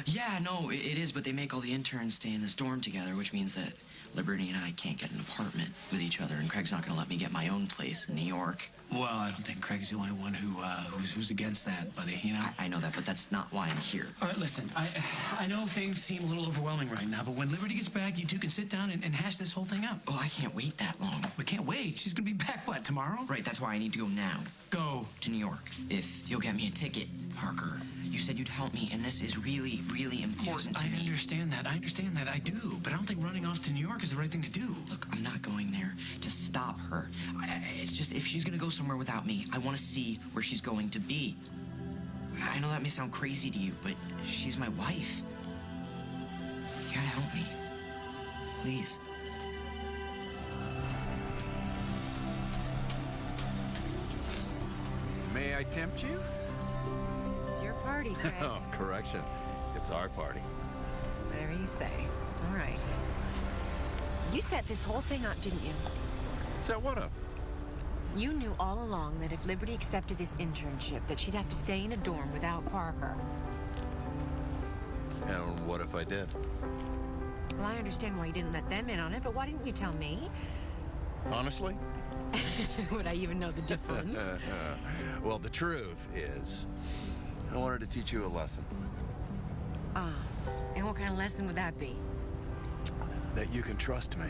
Yeah, no, it is, but they make all the interns stay in this dorm together, which means that Liberty and I can't get an apartment with each other, and Craig's not going to let me get my own place in New York. Well, I don't think Craig's the only one who's against that, buddy, you know? I know that, but that's not why I'm here. All right, listen, I know things seem a little overwhelming right now, but when Liberty gets back, you two can sit down and hash this whole thing out. Oh, I can't wait that long. We can't wait. She's going to be back, what, tomorrow? Right, that's why I need to go now. Go. To New York. If you'll get me a ticket. Parker. You said you'd help me, and this is really, really important to me. I understand that. I do. But I don't think running off to New York is the right thing to do. Look, I'm not going there to stop her. It's just, if she's going to go somewhere without me, I want to see where she's going to be. I know that may sound crazy to you, but she's my wife. You gotta help me. Please. May I tempt you? It's your party, Craig. Oh, correction. It's our party. Whatever you say. All right. You set this whole thing up, didn't you? Set what up? You knew all along that if Liberty accepted this internship, that she'd have to stay in a dorm without Parker. And what if I did? Well, I understand why you didn't let them in on it, but why didn't you tell me? Honestly? Would I even know the difference? Well, the truth is, I wanted to teach you a lesson. Ah, and what kind of lesson would that be? That you can trust me.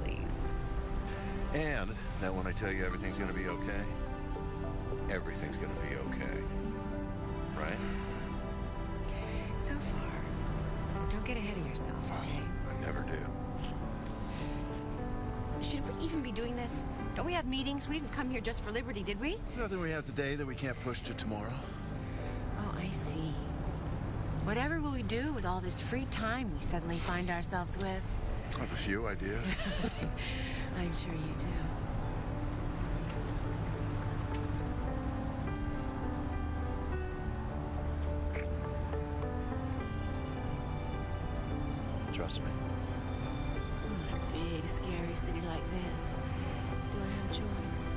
Please. And that when I tell you everything's gonna be okay, everything's gonna be okay. Right? So far, don't get ahead of yourself, okay? I never do. Should we even be doing this? Don't we have meetings? We didn't come here just for Liberty, did we? There's nothing we have today that we can't push to tomorrow. Oh, I see. Whatever will we do with all this free time we suddenly find ourselves with? I have a few ideas. I'm sure you do. Trust me. In a big, scary city like this, do I have a choice?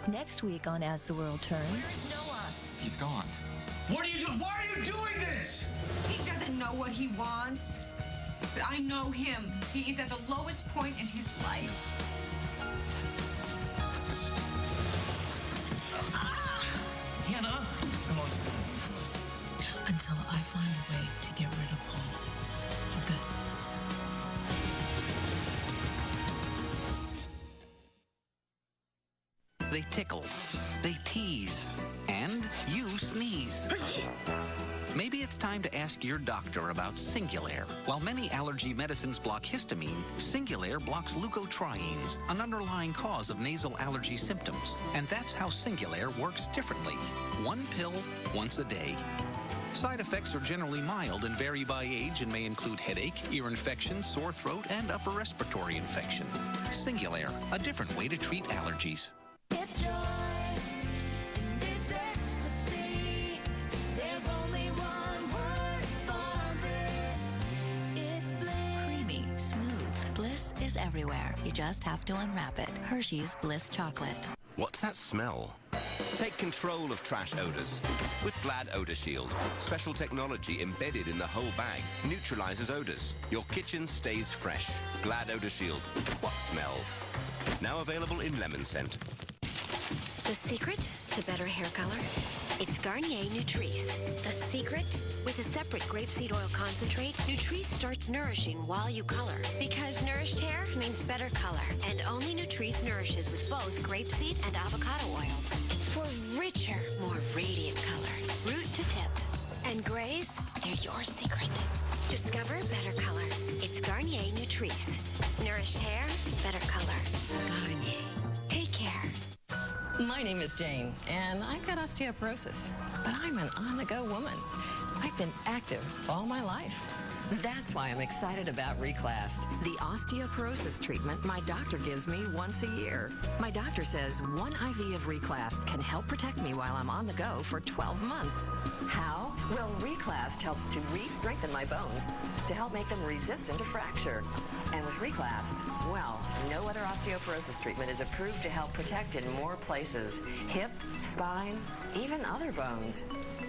Next week on As the World Turns. Where's Noah? He's gone. What are you doing? Why are you doing this? He doesn't know what he wants. But I know him. He is at the lowest point in his life. Hannah, how long is it gonna be for? Until I find a way to get rid of Paul for good. They tickle, they tease, and you sneeze. Maybe it's time to ask your doctor about Singulair. While many allergy medicines block histamine, Singulair blocks leukotrienes, an underlying cause of nasal allergy symptoms. And that's how Singulair works differently. One pill once a day. Side effects are generally mild and vary by age and may include headache, ear infection, sore throat, and upper respiratory infection. Singulair, a different way to treat allergies. It's joy, and it's ecstasy. There's only one word for this. It's bliss. Creamy, smooth. Bliss is everywhere. You just have to unwrap it. Hershey's Bliss Chocolate. What's that smell? Take control of trash odors with Glad Odor Shield. Special technology embedded in the whole bag neutralizes odors. Your kitchen stays fresh. Glad Odor Shield. What smell? Now available in lemon scent. The secret to better hair color? It's Garnier Nutrice. The secret? With a separate grapeseed oil concentrate, Nutrice starts nourishing while you color. Because nourished hair means better color. And only Nutrice nourishes with both grapeseed and avocado oils. For richer, more radiant color. Root to tip. And grays, they're your secret. Discover better color. It's Garnier Nutrice. Nourished hair, better color. Garnier. Take care. My name is Jane, and I've got osteoporosis, but I'm an on-the-go woman. I've been active all my life. That's why I'm excited about Reclast, the osteoporosis treatment my doctor gives me once a year. My doctor says one IV of Reclast can help protect me while I'm on the go for 12 months. How? Well, Reclast helps to re-strengthen my bones to help make them resistant to fracture. And with Reclast, well, no other osteoporosis treatment is approved to help protect in more places. Hip, spine, even other bones.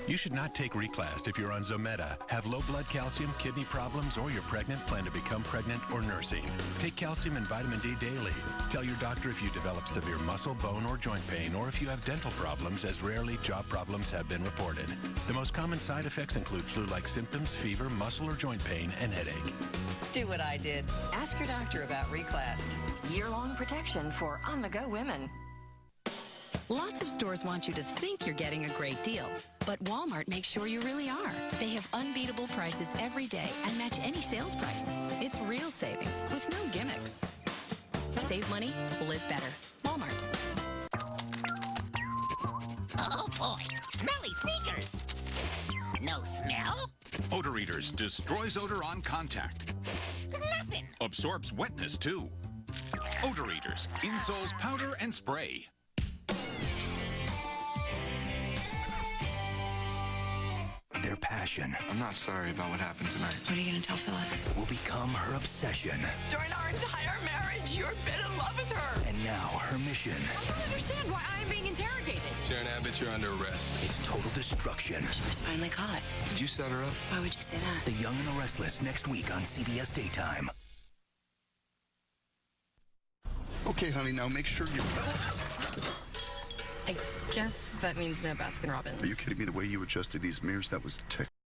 You should not take Reclast if you're on Zometa, have low blood calcium, kidney problems, or you're pregnant, plan to become pregnant, or nursing. Take calcium and vitamin D daily. Tell your doctor if you develop severe muscle, bone, or joint pain, or if you have dental problems, as rarely job problems have been reported. The most common side effects include flu-like symptoms, fever, muscle or joint pain, and headache. Do what I did. Ask your doctor about Reclast. Year-long protection for on-the-go women. Lots of stores want you to think you're getting a great deal, but Walmart makes sure you really are. They have unbeatable prices every day and match any sales price. It's real savings with no gimmicks. Save money, live better. Walmart. Oh boy, smelly sneakers. No smell? Odor Eaters destroys odor on contact. Nothing. Absorbs wetness too. Odor Eaters, insoles, powder, and spray. Their passion. I'm not sorry about what happened tonight. What are you going to tell Phyllis? Will become her obsession. During our entire marriage, you've been in love with her. And now her mission. I don't understand why I'm being interrogated. Sharon Abbott, you're under arrest. Is total destruction. She was finally caught. Did you set her up? Why would you say that? The Young and the Restless next week on CBS Daytime. Okay, honey, now make sure you... I guess that means no Baskin Robbins. Are you kidding me? The way you adjusted these mirrors, that was